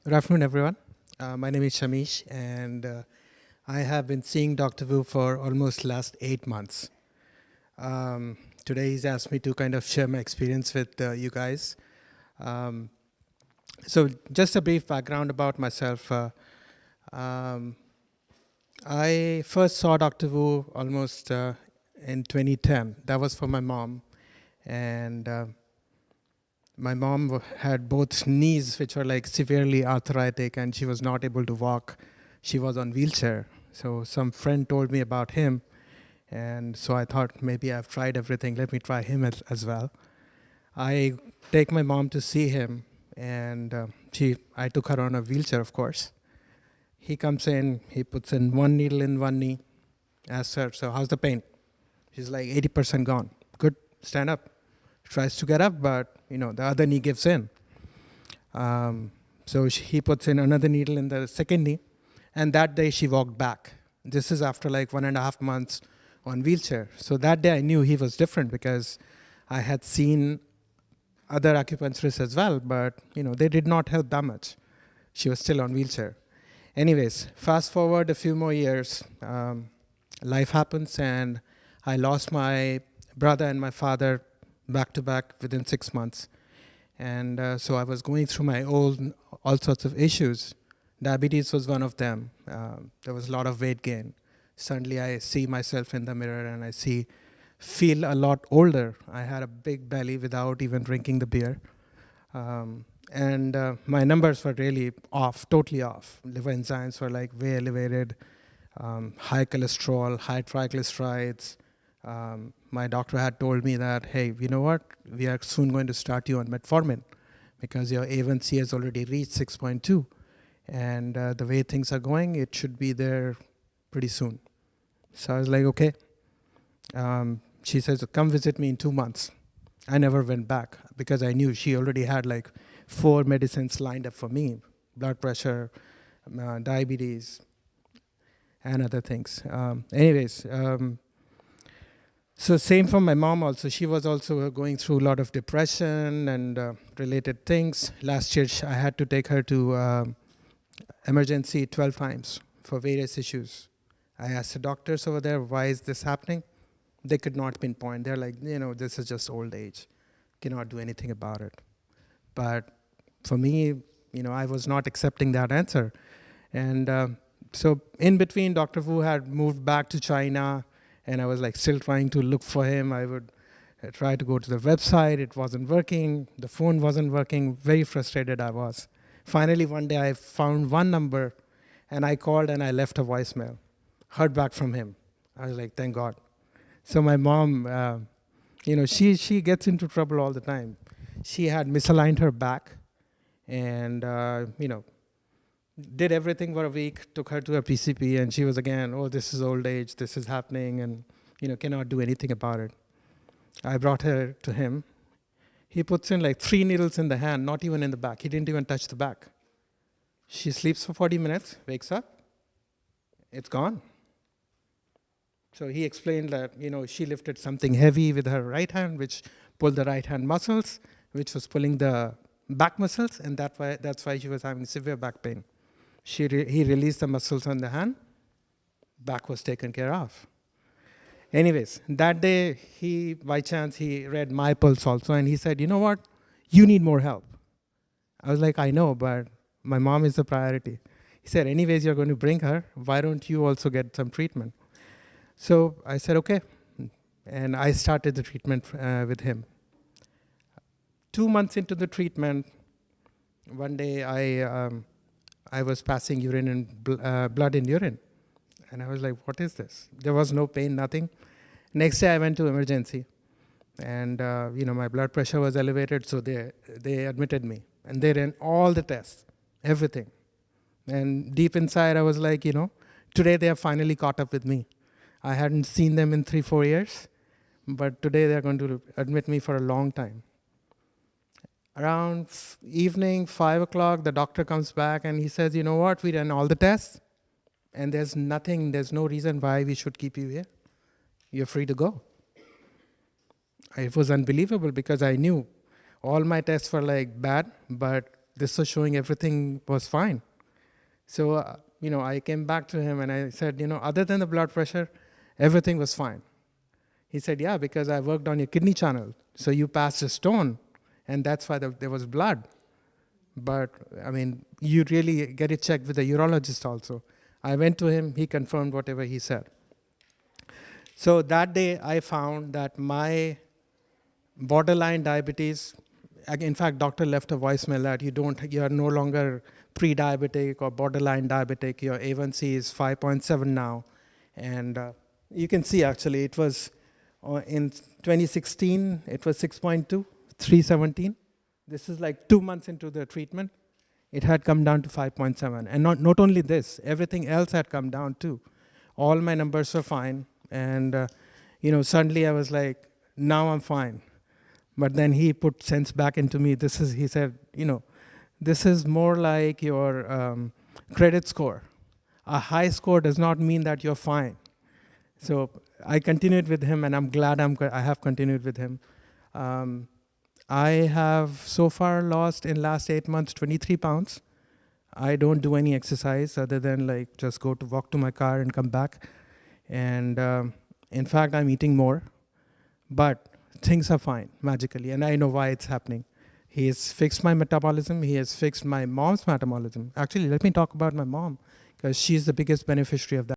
Good afternoon, everyone. My name is Shamish, and I have been seeing Dr. Wu for almost last 8 months. Today, he's asked me to kind of share my experience with you guys. Um, so, just a brief background about myself. Um, I first saw Dr. Wu almost in 2010. That was for my mom, and my mom had both knees which were like severely arthritic, and she was not able to walk. She was on wheelchair. So some friend told me about him, and so I thought maybe I've tried everything. Let me try him as well. I take my mom to see him, and I took her on a wheelchair, of course. He comes in, he puts in one needle in one knee. Asks her, so how's the pain? She's like 80% gone. Good, stand up. Tries to get up, but the other knee gives in. So he puts in another needle in the second knee, and that day she walked back. This is after like 1.5 months on wheelchair. So that day I knew he was different because I had seen other acupuncturists as well, but they did not help that much. She was still on wheelchair. Anyways, fast forward a few more years, life happens, and I lost my brother and my father back to back within 6 months. And so I was going through my all sorts of issues. Diabetes was one of them. There was a lot of weight gain. Suddenly I see myself in the mirror and I feel a lot older. I had a big belly without even drinking the beer. And my numbers were really off, totally off. Liver enzymes were like way elevated, high cholesterol, high triglycerides. My doctor had told me that, hey, you know what? We are soon going to start you on metformin because your A1C has already reached 6.2. And the way things are going, it should be there pretty soon. So I was like, okay. She says, come visit me in 2 months. I never went back because I knew she already had like 4 medicines lined up for me: blood pressure, diabetes, and other things. So same for my mom also. She was also going through a lot of depression and related things. Last year, I had to take her to emergency 12 times for various issues. I asked the doctors over there, why is this happening? They could not pinpoint. They're like, this is just old age. Cannot do anything about it. But for me, I was not accepting that answer. And so in between, Dr. Wu had moved back to China, and I was like still trying to look for him. I would try to go to the website. It wasn't working. The phone wasn't working. Very frustrated I was. Finally, one day I found one number, and I called and I left a voicemail. Heard back from him. I was like, thank God. So my mom, she gets into trouble all the time. She had misaligned her back, and did everything for a week, took her to a PCP, and she was again, oh, this is old age, this is happening, and cannot do anything about it. I brought her to him. He puts in like 3 needles in the hand, not even in the back. He didn't even touch the back. She sleeps for 40 minutes, wakes up, it's gone. So he explained that she lifted something heavy with her right hand, which pulled the right hand muscles, which was pulling the back muscles, and that's why she was having severe back pain. He released the muscles on the hand, back was taken care of. Anyways, that day, by chance, he read my pulse also, and he said, you know what, you need more help. I was like, I know, but my mom is the priority. He said, anyways, you're going to bring her, why don't you also get some treatment? So I said, okay, and I started the treatment with him. 2 months into the treatment, one day I was passing urine and blood in urine. And I was like, what is this? There was no pain, nothing. Next day I went to emergency. And my blood pressure was elevated, so they admitted me. And they ran all the tests, everything. And deep inside I was like, today they have finally caught up with me. I hadn't seen them in 3-4 years, but today they're going to admit me for a long time. Around evening, 5 o'clock, the doctor comes back and he says, you know what, we ran all the tests, and there's no reason why we should keep you here. You're free to go. It was unbelievable because I knew all my tests were like bad, but this was showing everything was fine. So, I came back to him and I said, other than the blood pressure, everything was fine. He said, yeah, because I worked on your kidney channel. So you passed a stone, and that's why there was blood. But, you really get it checked with the urologist also. I went to him, he confirmed whatever he said. So that day, I found that my borderline diabetes, in fact, doctor left a voicemail that you are no longer pre-diabetic or borderline diabetic. Your A1C is 5.7 now. And you can see, actually, it was in 2016, it was 6.2, 317. This is like 2 months into the treatment. It had come down to 5.7. And not only this, everything else had come down too. All my numbers were fine. And, suddenly I was like, now I'm fine. But then he put sense back into me. He said, this is more like your credit score. A high score does not mean that you're fine. So I continued with him, and I'm glad I have continued with him. I have so far lost in last 8 months 23 pounds. I don't do any exercise other than like just walk to my car and come back. And in fact, I'm eating more. But things are fine magically, and I know why it's happening. He has fixed my metabolism. He has fixed my mom's metabolism. Actually, let me talk about my mom, because she's the biggest beneficiary of that.